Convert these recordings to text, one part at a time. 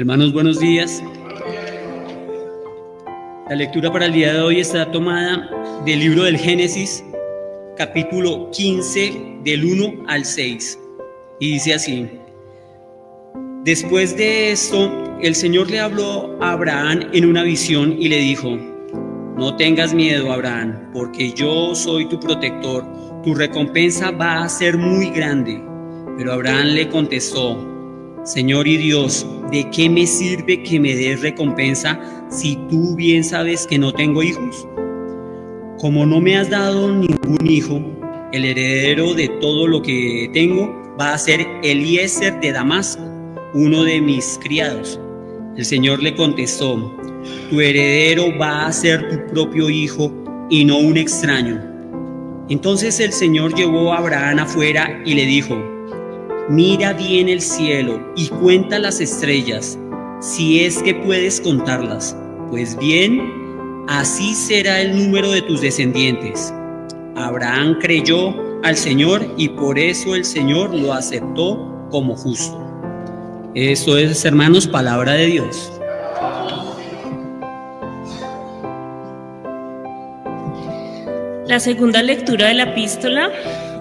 Hermanos, buenos días. La lectura para el día de hoy está tomada del libro del Génesis, capítulo 15, del 1 al 6. Y dice así: Después de esto, el Señor le habló a Abraham en una visión y le dijo: No tengas miedo, Abraham, porque yo soy tu protector. Tu recompensa va a ser muy grande. Pero Abraham le contestó: Señor y Dios, ¿de qué me sirve que me des recompensa si tú bien sabes que no tengo hijos? Como no me has dado ningún hijo, el heredero de todo lo que tengo va a ser Eliezer de Damasco, uno de mis criados. El Señor le contestó: Tu heredero va a ser tu propio hijo y no un extraño. Entonces el Señor llevó a Abraham afuera y le dijo: Mira bien el cielo y cuenta las estrellas, si es que puedes contarlas. Pues bien, así será el número de tus descendientes. Abraham creyó al Señor y por eso el Señor lo aceptó como justo. Esto es, hermanos, palabra de Dios. La segunda lectura de la epístola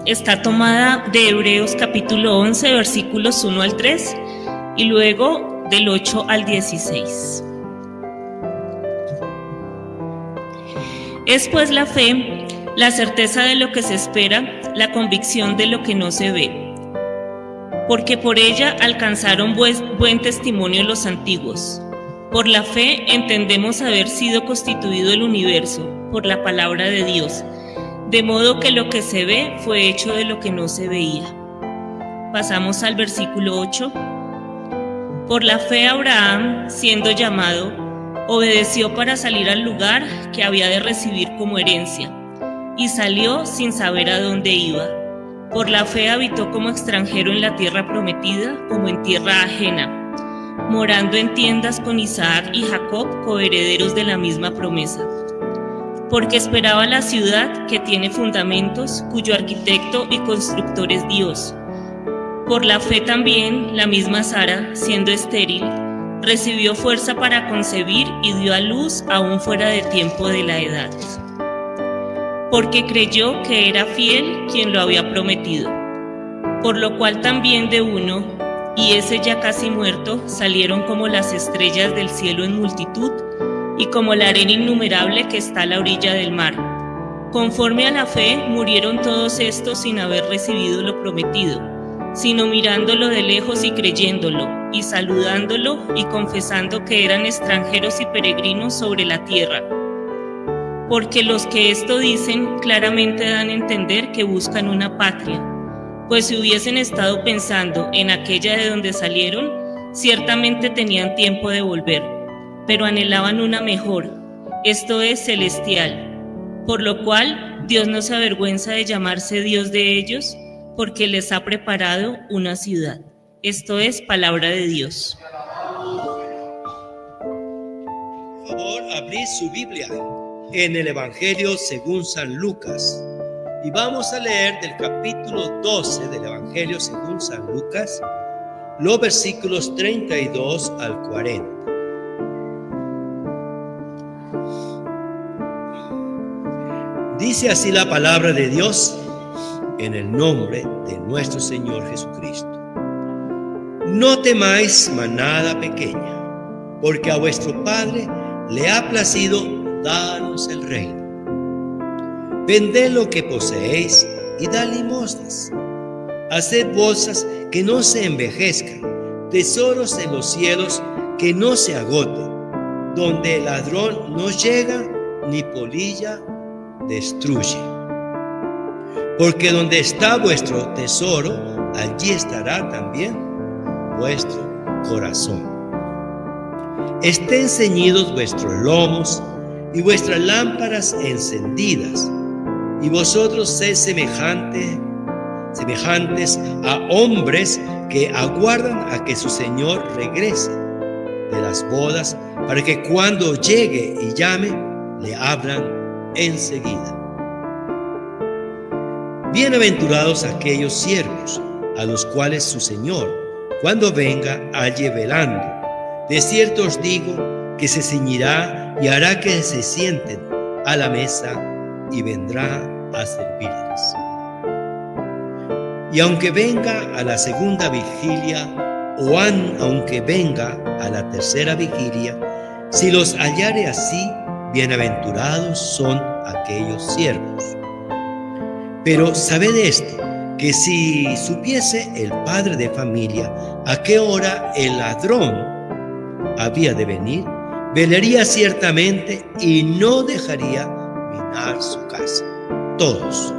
está tomada de Hebreos capítulo 11, versículos 1 al 3 y luego del 8 al 16. Es pues la fe, la certeza de lo que se espera, la convicción de lo que no se ve. Porque por ella alcanzaron buen testimonio los antiguos. Por la fe entendemos haber sido constituido el universo por la palabra de Dios, de modo que lo que se ve fue hecho de lo que no se veía. Pasamos al versículo 8. Por la fe Abraham, siendo llamado, obedeció para salir al lugar que había de recibir como herencia, y salió sin saber a dónde iba. Por la fe habitó como extranjero en la tierra prometida, como en tierra ajena, morando en tiendas con Isaac y Jacob, coherederos de la misma promesa. Porque esperaba la ciudad que tiene fundamentos, cuyo arquitecto y constructor es Dios. Por la fe también, la misma Sara, siendo estéril, recibió fuerza para concebir y dio a luz aún fuera de tiempo de la edad. Porque creyó que era fiel quien lo había prometido. Por lo cual también de uno, y ese ya casi muerto, salieron como las estrellas del cielo en multitud, y como la arena innumerable que está a la orilla del mar. Conforme a la fe, murieron todos estos sin haber recibido lo prometido, sino mirándolo de lejos y creyéndolo, y saludándolo y confesando que eran extranjeros y peregrinos sobre la tierra. Porque los que esto dicen claramente dan a entender que buscan una patria, pues si hubiesen estado pensando en aquella de donde salieron, ciertamente tenían tiempo de volver, pero anhelaban una mejor, esto es celestial, por lo cual Dios no se avergüenza de llamarse Dios de ellos, porque les ha preparado una ciudad. Esto es palabra de Dios. Por favor, abrid su Biblia en el Evangelio según San Lucas y vamos a leer del capítulo 12 del Evangelio según San Lucas, los versículos 32 al 40. Dice así la palabra de Dios en el nombre de nuestro Señor Jesucristo. No temáis, manada pequeña, porque a vuestro Padre le ha placido daros el reino. Vended lo que poseéis y dad limosnas. Haced bolsas que no se envejezcan, tesoros en los cielos que no se agoten, donde el ladrón no llega ni polilla destruye. Porque donde está vuestro tesoro, allí estará también vuestro corazón. Estén ceñidos vuestros lomos y vuestras lámparas encendidas, y vosotros sed semejantes a hombres que aguardan a que su Señor regrese de las bodas, para que cuando llegue y llame, le abran enseguida. Bienaventurados aquellos siervos a los cuales su Señor, cuando venga, halle velando. De cierto os digo que se ceñirá y hará que se sienten a la mesa y vendrá a servirles. Y aunque venga a la segunda vigilia o aunque venga a la tercera vigilia, si los hallare así, bienaventurados son aquellos siervos. Pero sabed esto, que si supiese el padre de familia a qué hora el ladrón había de venir, velaría ciertamente y no dejaría minar su casa. Todos,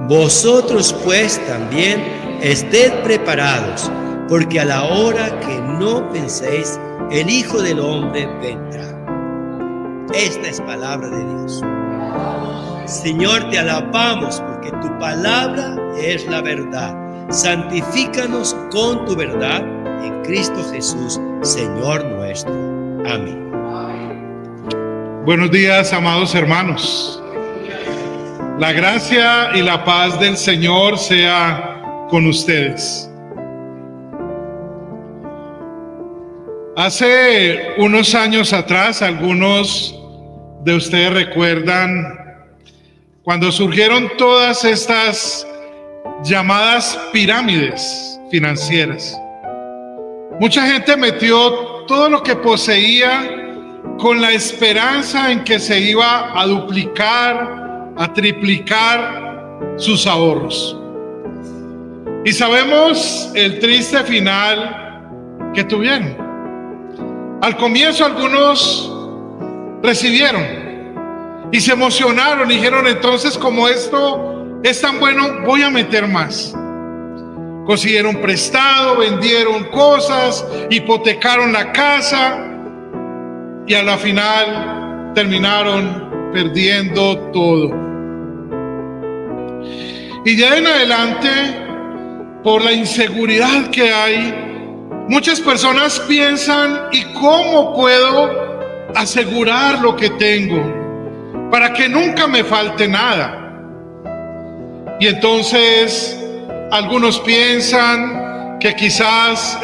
vosotros pues también ested preparados, porque a la hora que no penséis, el Hijo del Hombre vendrá. Esta es palabra de Dios. Señor, te alabamos porque tu palabra es la verdad. Santifícanos con tu verdad en Cristo Jesús, Señor nuestro. Amén. Buenos días, amados hermanos. La gracia y la paz del Señor sea con ustedes. Hace unos años atrás, algunos de ustedes recuerdan cuando surgieron todas estas llamadas pirámides financieras. Mucha gente metió todo lo que poseía con la esperanza en que se iba a duplicar, a triplicar sus ahorros. Y sabemos el triste final que tuvieron. Al comienzo algunos recibieron y se emocionaron y dijeron: entonces, como esto es tan bueno, voy a meter más. Consiguieron prestado, vendieron cosas, hipotecaron la casa y a la final terminaron perdiendo todo. Y de ahí en adelante, por la inseguridad que hay, muchas personas piensan: ¿y cómo puedo asegurar lo que tengo para que nunca me falte nada? Y entonces algunos piensan que quizás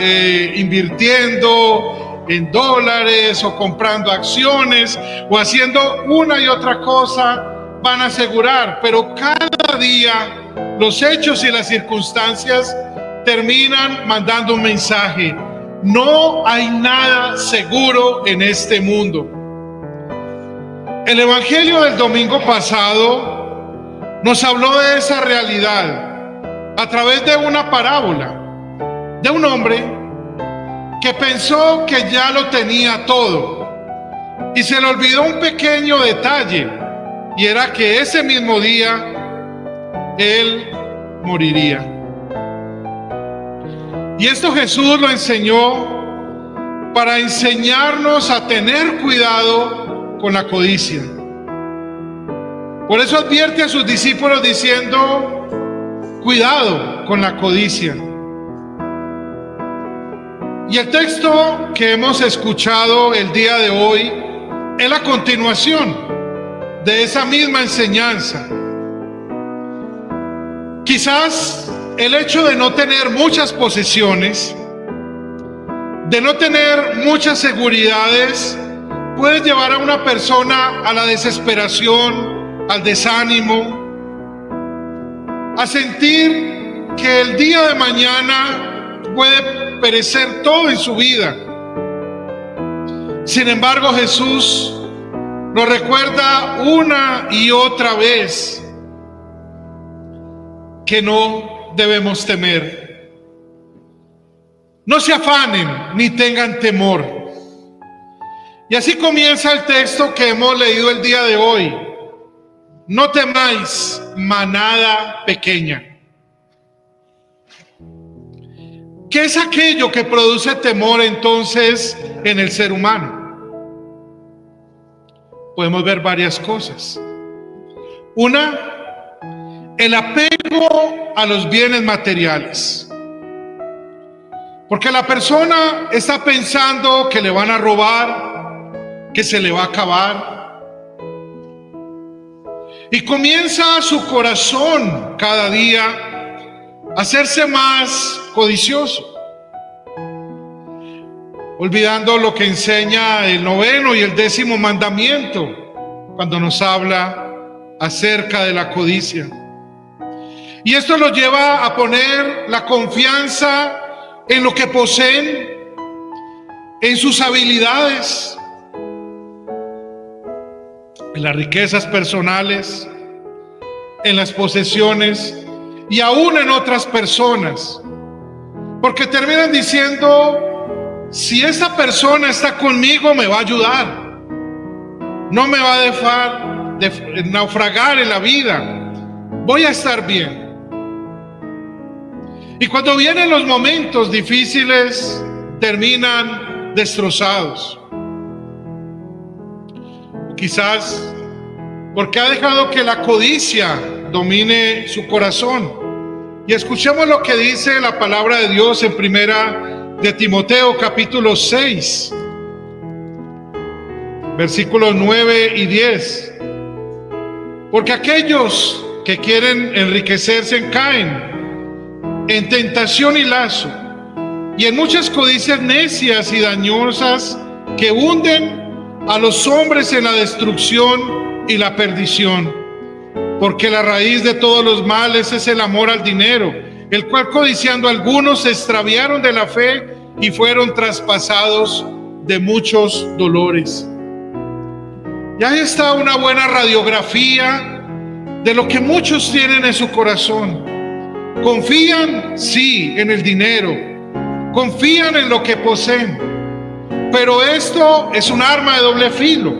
invirtiendo en dólares o comprando acciones o haciendo una y otra cosa van a asegurar, pero cada día los hechos y las circunstancias terminan mandando un mensaje: no hay nada seguro en este mundo. El evangelio del domingo pasado nos habló de esa realidad a través de una parábola de un hombre que pensó que ya lo tenía todo y se le olvidó un pequeño detalle, y era que ese mismo día él moriría. Y esto Jesús lo enseñó para enseñarnos a tener cuidado con la codicia. Por eso advierte a sus discípulos diciendo: cuidado con la codicia. Y el texto que hemos escuchado el día de hoy es la continuación de esa misma enseñanza. Quizás el hecho de no tener muchas posesiones, de no tener muchas seguridades, puede llevar a una persona a la desesperación, al desánimo, a sentir que el día de mañana puede perecer todo en su vida. Sin embargo, Jesús nos recuerda una y otra vez que no debemos temer. No se afanen ni tengan temor. Y así comienza el texto que hemos leído el día de hoy. No temáis, manada pequeña. ¿Qué es aquello que produce temor entonces en el ser humano? Podemos ver varias cosas. Una, el apego a los bienes materiales. Porque la persona está pensando que le van a robar, que se le va a acabar. Y comienza su corazón cada día a hacerse más codicioso. olvidando lo que enseña el 9º y el 10º mandamiento cuando nos habla acerca de la codicia. Y esto los lleva a poner la confianza en lo que poseen, en sus habilidades, en las riquezas personales, en las posesiones y aún en otras personas, porque terminan diciendo: si esa persona está conmigo me va a ayudar, no me va a dejar naufragar en la vida, voy a estar bien. Y cuando vienen los momentos difíciles, terminan destrozados. Quizás porque ha dejado que la codicia domine su corazón. Y escuchemos lo que dice la palabra de Dios en 1 de Timoteo capítulo 6, versículos 9 y 10. Porque aquellos que quieren enriquecerse caen en tentación y lazo, y en muchas codicias necias y dañosas que hunden a los hombres en la destrucción y la perdición. Porque la raíz de todos los males es el amor al dinero, el cual codiciando algunos se extraviaron de la fe y fueron traspasados de muchos dolores. Y ahí está una buena radiografía de lo que muchos tienen en su corazón. Confían, sí, en el dinero, confían en lo que poseen, pero esto es un arma de doble filo.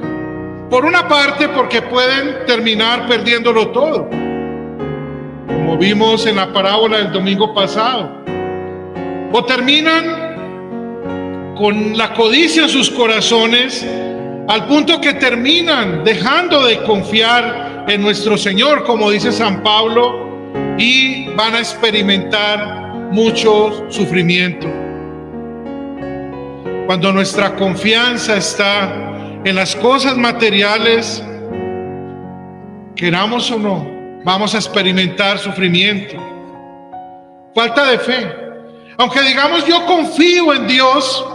Por una parte, porque pueden terminar perdiéndolo todo, como vimos en la parábola del domingo pasado, o terminan con la codicia en sus corazones, al punto que terminan dejando de confiar en nuestro Señor, como dice San Pablo, y van a experimentar mucho sufrimiento. Cuando nuestra confianza está en las cosas materiales, queramos o no, vamos a experimentar sufrimiento, falta de fe. Aunque digamos yo confío en Dios,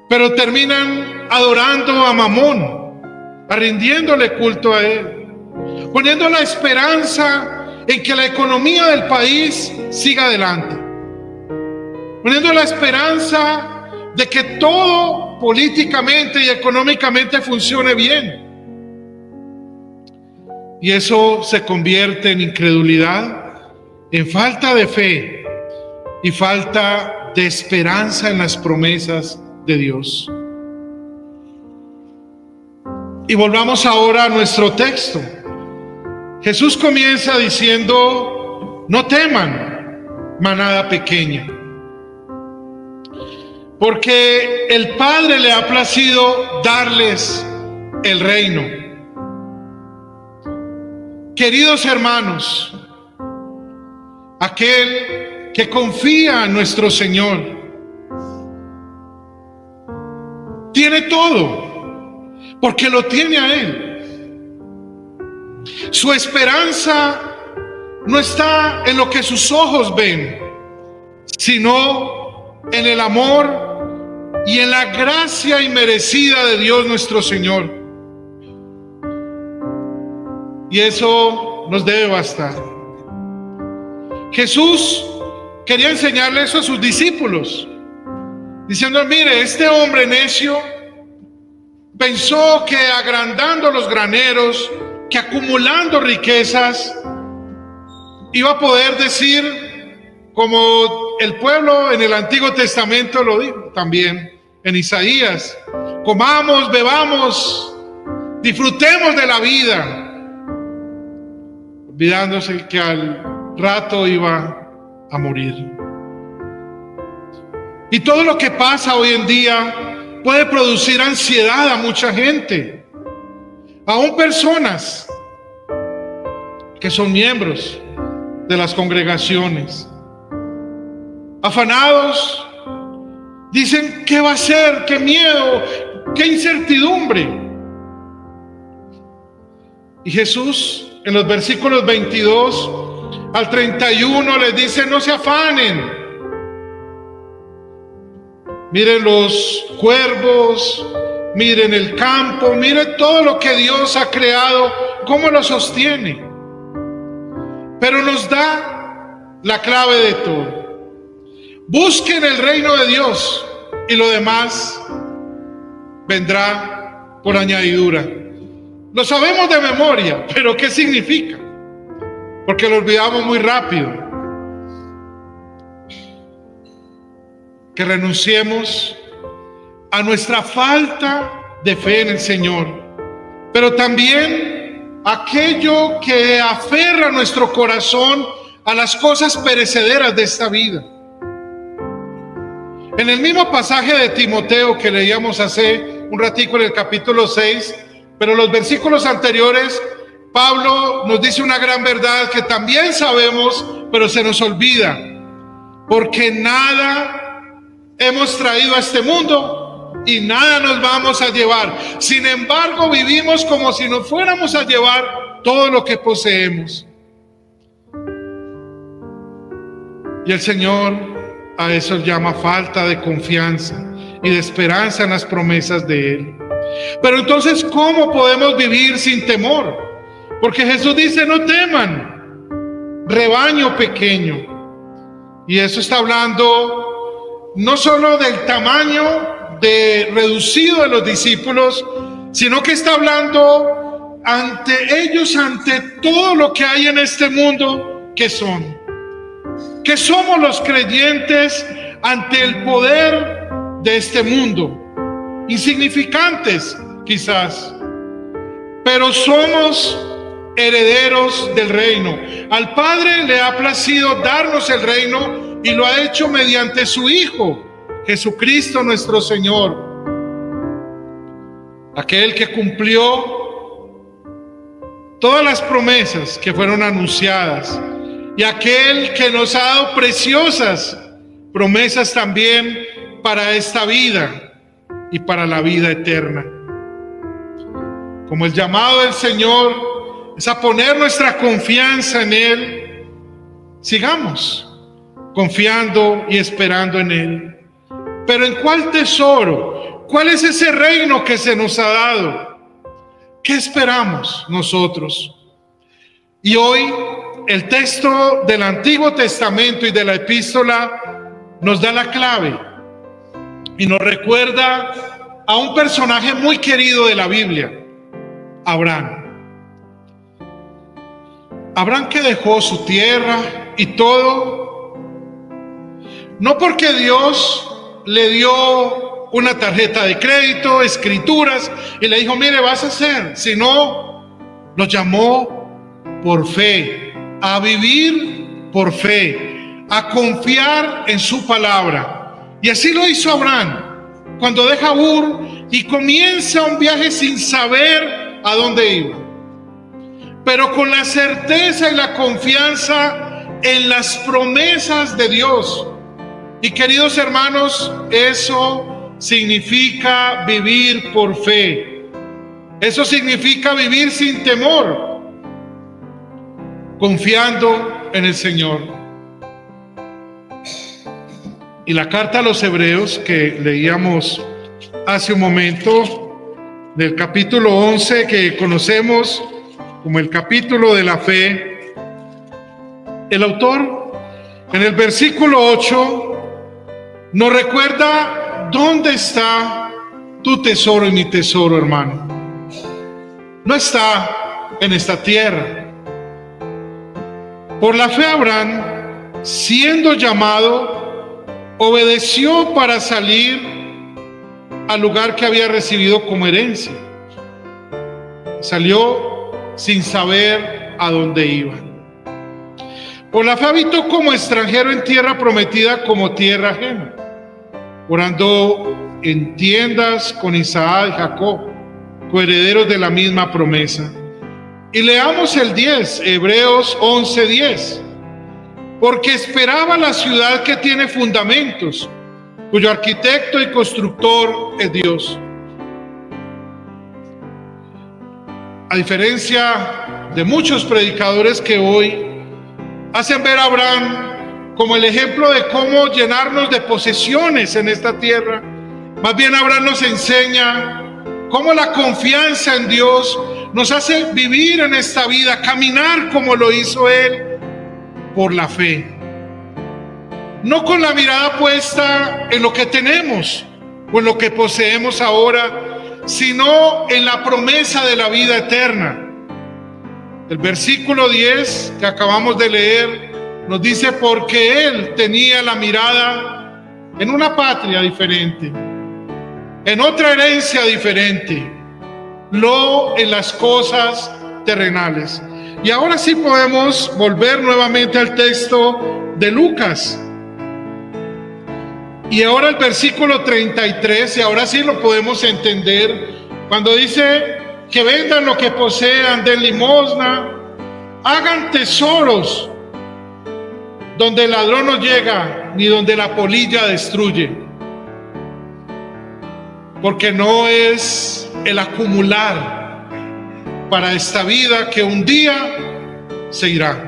pero terminan adorando a Mamón, rindiéndole culto a él, poniendo la esperanza en que la economía del país siga adelante, poniendo la esperanza de que todo políticamente y económicamente funcione bien. Y eso se convierte en incredulidad, en falta de fe y falta de esperanza en las promesas de Dios. Y volvamos ahora a nuestro texto. Jesús comienza diciendo: no teman, manada pequeña, porque el Padre le ha placido darles el reino. Queridos hermanos, aquel que confía en nuestro Señor tiene todo, porque lo tiene a Él. Su esperanza no está en lo que sus ojos ven, sino en el amor y en la gracia inmerecida de Dios nuestro Señor. Y eso nos debe bastar. Jesús quería enseñarle eso a sus discípulos, diciendo: mire, este hombre necio pensó que agrandando los graneros, que acumulando riquezas, iba a poder decir, como el pueblo en el Antiguo Testamento lo dijo también en Isaías: comamos, bebamos, disfrutemos de la vida, olvidándose que al rato iba a morir. Y todo lo que pasa hoy en día puede producir ansiedad a mucha gente, aún personas que son miembros de las congregaciones, afanados, dicen: ¿qué va a ser? ¿Qué miedo? ¿Qué incertidumbre? Y Jesús, en los versículos 22 al 31, les dice: no se afanen. Miren los cuervos, miren el campo, miren todo lo que Dios ha creado, cómo lo sostiene. Pero nos da la clave de todo. Busquen el reino de Dios y lo demás vendrá por añadidura. Lo sabemos de memoria, pero ¿qué significa? Porque lo olvidamos muy rápido. Que renunciemos a nuestra falta de fe en el Señor, pero también aquello que aferra nuestro corazón a las cosas perecederas de esta vida. En el mismo pasaje de Timoteo que leíamos hace un ratico en el capítulo 6, pero los versículos anteriores, Pablo nos dice una gran verdad que también sabemos, pero se nos olvida, porque nada hemos traído a este mundo y nada nos vamos a llevar. Sin embargo, vivimos como si nos fuéramos a llevar todo lo que poseemos. Y el Señor a eso llama falta de confianza y de esperanza en las promesas de Él. Pero entonces, ¿cómo podemos vivir sin temor? Porque Jesús dice: no teman, rebaño pequeño. Y eso está hablando no solo del tamaño reducido de los discípulos, sino que está hablando ante ellos, ante todo lo que hay en este mundo, que son. Que somos los creyentes ante el poder de este mundo. Insignificantes, quizás, pero somos herederos del reino. Al Padre le ha placido darnos el reino y lo ha hecho mediante su Hijo, Jesucristo nuestro Señor. Aquel que cumplió todas las promesas que fueron anunciadas y aquel que nos ha dado preciosas promesas también para esta vida y para la vida eterna. Como el llamado del Señor es a poner nuestra confianza en Él, sigamos confiando y esperando en Él. Pero ¿en cuál tesoro? ¿Cuál es ese reino que se nos ha dado? ¿Qué esperamos nosotros? Y hoy el texto del Antiguo Testamento y de la epístola nos da la clave y nos recuerda a un personaje muy querido de la Biblia, Abraham. Abraham, que dejó su tierra y todo, no porque Dios le dio una tarjeta de crédito, escrituras, y le dijo: mire, vas a hacer, sino lo llamó por fe, a vivir por fe, a confiar en su palabra. Y así lo hizo Abraham, cuando deja Ur y comienza un viaje sin saber a dónde iba, pero con la certeza y la confianza en las promesas de Dios. Y queridos hermanos, eso significa vivir por fe. Eso significa vivir sin temor, confiando en el Señor. Y la carta a los Hebreos que leíamos hace un momento, del capítulo 11, que conocemos como el capítulo de la fe, el autor en el versículo 8 nos recuerda dónde está tu tesoro y mi tesoro, hermano. No está en esta tierra. Por la fe, Abraham, siendo llamado, obedeció para salir al lugar que había recibido como herencia. Salió sin saber a dónde iba. Por la fe habitó como extranjero en tierra prometida, como tierra ajena, orando en tiendas con Isaac y Jacob, coherederos de la misma promesa. Y leamos el 10, Hebreos 11:10. Porque esperaba la ciudad que tiene fundamentos, cuyo arquitecto y constructor es Dios. A diferencia de muchos predicadores que hoy hacen ver a Abraham como el ejemplo de cómo llenarnos de posesiones en esta tierra. Más bien Abraham nos enseña cómo la confianza en Dios nos hace vivir en esta vida, caminar como lo hizo él, por la fe. No con la mirada puesta en lo que tenemos o en lo que poseemos ahora, sino en la promesa de la vida eterna. El versículo 10 que acabamos de leer nos dice: porque él tenía la mirada en una patria diferente, en otra herencia diferente, no en las cosas terrenales. Y ahora sí podemos volver nuevamente al texto de Lucas. Y ahora el versículo 33, y ahora sí lo podemos entender, cuando dice que vendan lo que posean, den limosna, hagan tesoros donde el ladrón no llega, ni donde la polilla destruye. Porque no es el acumular para esta vida que un día se irá.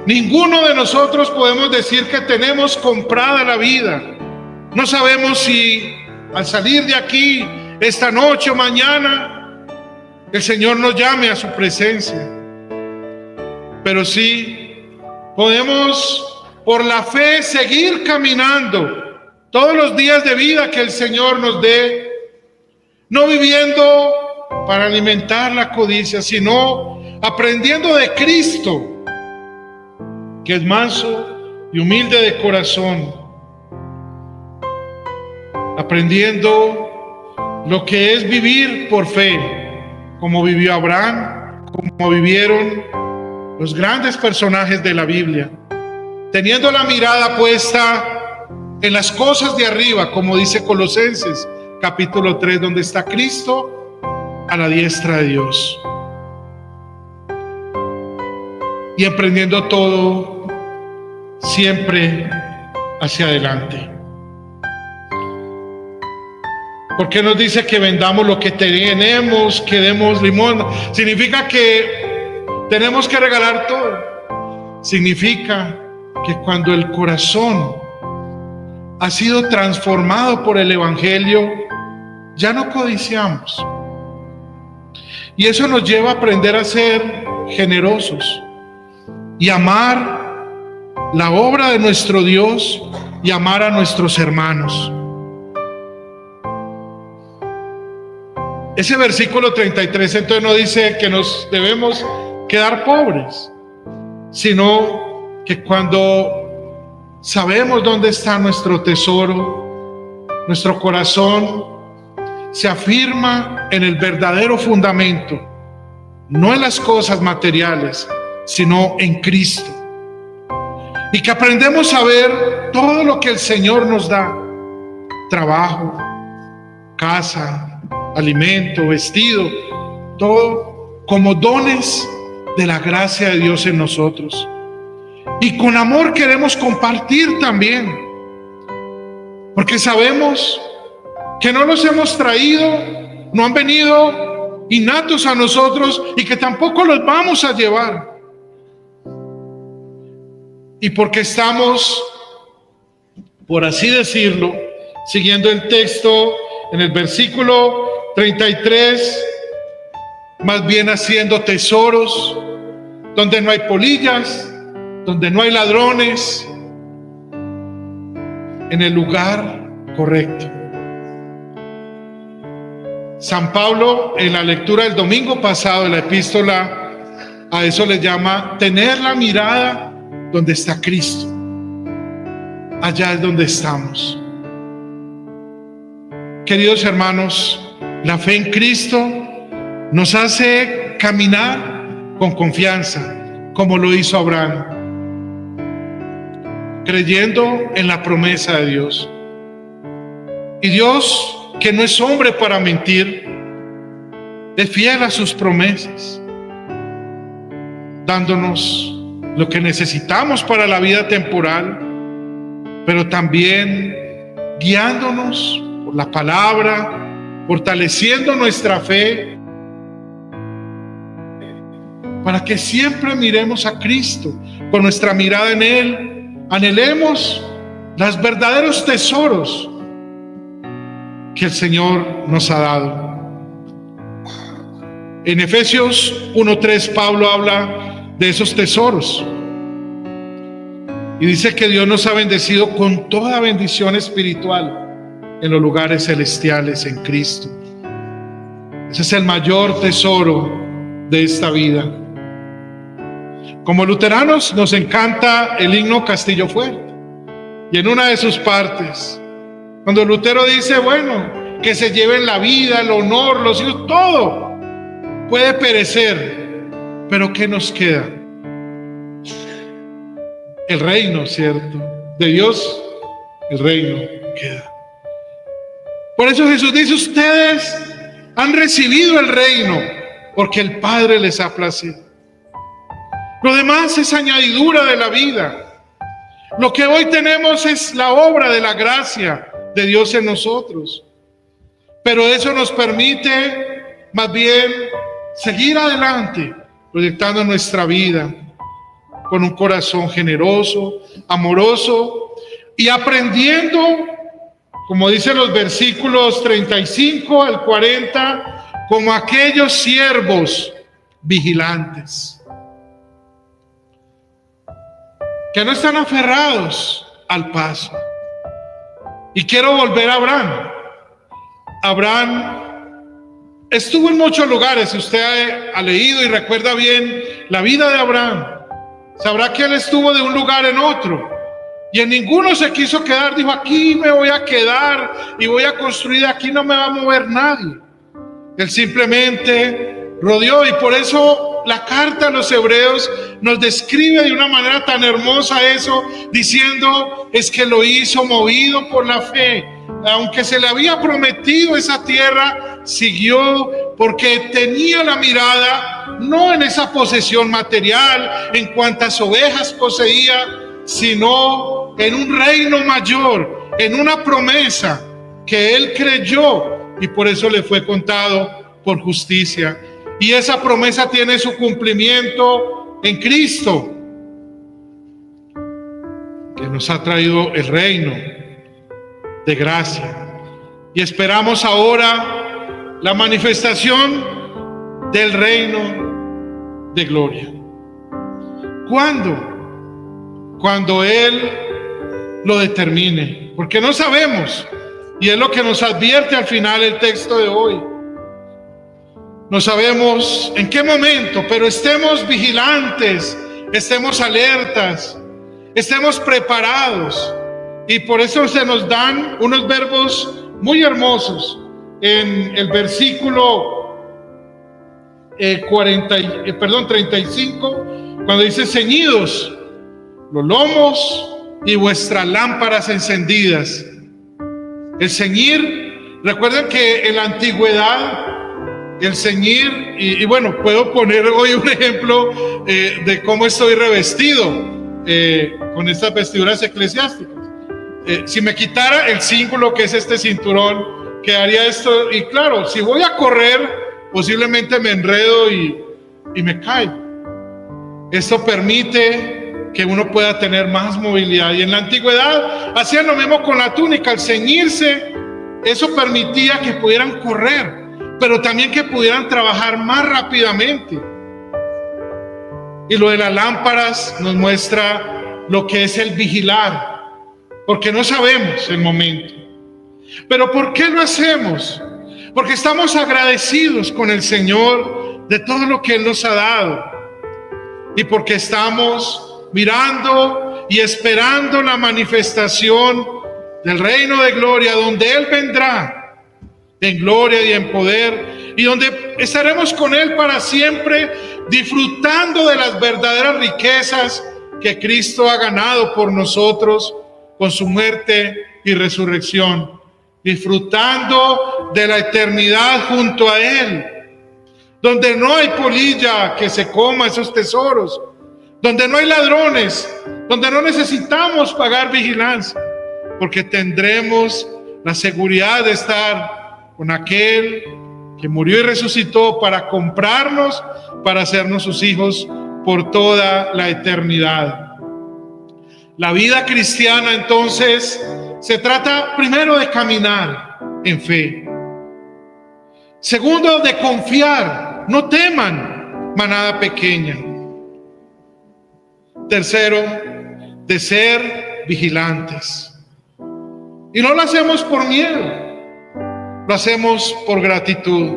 Ninguno de nosotros podemos decir que tenemos comprada la vida. No sabemos si al salir de aquí, esta noche o mañana, el Señor nos llame a su presencia. Pero sí podemos, por la fe, seguir caminando todos los días de vida que el Señor nos dé, no viviendo para alimentar la codicia, sino aprendiendo de Cristo, que es manso y humilde de corazón, aprendiendo lo que es vivir por fe, como vivió Abraham, como vivieron los grandes personajes de la Biblia, teniendo la mirada puesta en las cosas de arriba, como dice Colosenses capítulo 3, donde está Cristo a la diestra de Dios, y emprendiendo todo siempre hacia adelante. Porque nos dice que vendamos lo que tenemos, que demos limosna. Significa que tenemos que regalar todo. Significa que cuando el corazón ha sido transformado por el Evangelio, ya no codiciamos. Y eso nos lleva a aprender a ser generosos y amar la obra de nuestro Dios y amar a nuestros hermanos. Ese versículo 33 entonces no dice que nos debemos quedar pobres, sino que cuando sabemos dónde está nuestro tesoro, nuestro corazón se afirma en el verdadero fundamento, no en las cosas materiales, sino en Cristo. Y que aprendemos a ver todo lo que el Señor nos da: trabajo, casa, alimento, vestido, todo como dones de la gracia de Dios en nosotros. Y con amor queremos compartir también, porque sabemos que no los hemos traído, no han venido innatos a nosotros, y que tampoco los vamos a llevar. Y porque estamos, por así decirlo, siguiendo el texto en el versículo 33, más bien haciendo tesoros donde no hay polillas, donde no hay ladrones, en el lugar correcto. San Pablo, en la lectura del domingo pasado de la epístola, a eso le llama tener la mirada donde está Cristo. Allá es donde estamos. Queridos hermanos, la fe en Cristo nos hace caminar con confianza, como lo hizo Abraham, creyendo en la promesa de Dios. Y Dios, que no es hombre para mentir, es fiel a sus promesas, dándonos lo que necesitamos para la vida temporal, pero también guiándonos por la palabra, fortaleciendo nuestra fe, para que siempre miremos a Cristo con nuestra mirada en Él Anhelemos los verdaderos tesoros que el Señor nos ha dado. En Efesios 1:3 Pablo habla de esos tesoros y dice que Dios nos ha bendecido con toda bendición espiritual en los lugares celestiales en Cristo. Ese es el mayor tesoro de esta vida. Como luteranos nos encanta el himno Castillo Fuerte, y en una de sus partes, cuando Lutero dice, bueno, que se lleven la vida, el honor, los hijos, todo puede perecer, pero ¿qué nos queda? El reino, ¿cierto? De Dios, el reino queda. Por eso Jesús dice, ustedes han recibido el reino, porque el Padre les ha placido. Lo demás es añadidura de la vida. Lo que hoy tenemos es la obra de la gracia de Dios en nosotros. Pero eso nos permite más bien seguir adelante, proyectando nuestra vida con un corazón generoso, amoroso y aprendiendo, como dicen los versículos 35 al 40, como aquellos siervos vigilantes, que no están aferrados al paso. Y quiero volver a Abraham. Abraham estuvo en muchos lugares. Si usted ha leído y recuerda bien la vida de Abraham, sabrá que él estuvo de un lugar en otro. Y en ninguno se quiso quedar. Dijo, aquí me voy a quedar y voy a construir, aquí no me va a mover nadie. Él simplemente rodeó, y por eso la carta a los hebreos nos describe de una manera tan hermosa eso, diciendo, es que lo hizo movido por la fe. Aunque se le había prometido esa tierra, siguió porque tenía la mirada no en esa posesión material, en cuantas ovejas poseía, sino en un reino mayor, en una promesa que él creyó, y por eso le fue contado por justicia. Y esa promesa tiene su cumplimiento en Cristo, que nos ha traído el reino de gracia. Y esperamos ahora la manifestación del reino de gloria. ¿Cuándo? Cuando Él lo determine, porque no sabemos, y es lo que nos advierte al final el texto de hoy. No sabemos en qué momento, pero estemos vigilantes, estemos alertas, estemos preparados. Y por eso se nos dan unos verbos muy hermosos en el versículo 35, cuando dice, ceñidos los lomos y vuestras lámparas encendidas. El ceñir, recuerden que en la antigüedad el ceñir, y bueno, puedo poner hoy un ejemplo de cómo estoy revestido con estas vestiduras eclesiásticas. Si me quitara el cíngulo, que es este cinturón, quedaría esto, y claro, si voy a correr, posiblemente me enredo y me caigo. Esto permite que uno pueda tener más movilidad, y en la antigüedad hacían lo mismo con la túnica. Al ceñirse, eso permitía que pudieran correr, pero también que pudieran trabajar más rápidamente. Y lo de las lámparas nos muestra lo que es el vigilar, porque no sabemos el momento. Pero ¿por qué lo hacemos? Porque estamos agradecidos con el Señor de todo lo que Él nos ha dado, y porque estamos mirando y esperando la manifestación del reino de gloria, donde Él vendrá en gloria y en poder, y donde estaremos con Él para siempre, disfrutando de las verdaderas riquezas que Cristo ha ganado por nosotros con su muerte y resurrección, disfrutando de la eternidad junto a Él, donde no hay polilla que se coma esos tesoros, donde no hay ladrones, donde no necesitamos pagar vigilancia, porque tendremos la seguridad de estar con aquel que murió y resucitó para comprarnos, para hacernos sus hijos por toda la eternidad. La vida cristiana entonces se trata primero de caminar en fe. Segundo, de confiar. No teman, manada pequeña. Tercero, de ser vigilantes. Y no lo hacemos por miedo, lo hacemos por gratitud.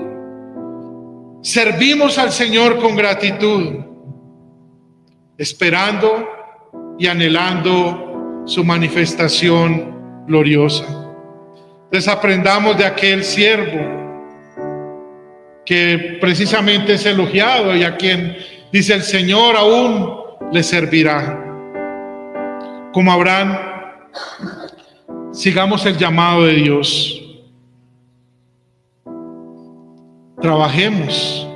Servimos al Señor con gratitud, esperando y anhelando su manifestación gloriosa. Desaprendamos de aquel siervo que precisamente es elogiado y a quien dice el Señor aún le servirá. Como Abraham, sigamos el llamado de Dios. Trabajemos,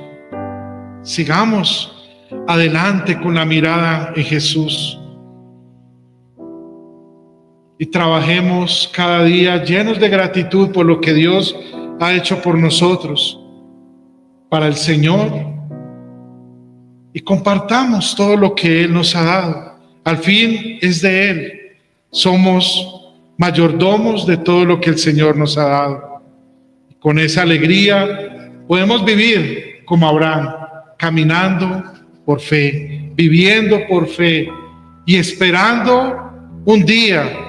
sigamos adelante con la mirada en Jesús. Y trabajemos cada día llenos de gratitud por lo que Dios ha hecho por nosotros, para el Señor. Y compartamos todo lo que Él nos ha dado. Al fin es de Él. Somos mayordomos de todo lo que el Señor nos ha dado. Y con esa alegría podemos vivir como Abraham, caminando por fe, viviendo por fe y esperando un día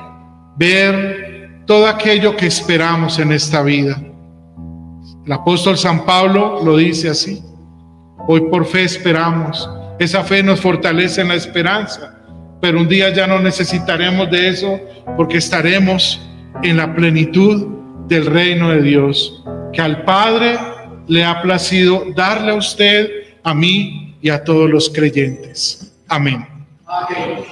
ver todo aquello que esperamos en esta vida. El apóstol San Pablo lo dice así: hoy por fe esperamos. Esa fe nos fortalece en la esperanza, pero un día ya no necesitaremos de eso porque estaremos en la plenitud del reino de Dios, que al Padre le ha placido darle a usted, a mí y a todos los creyentes. Amén. Amén.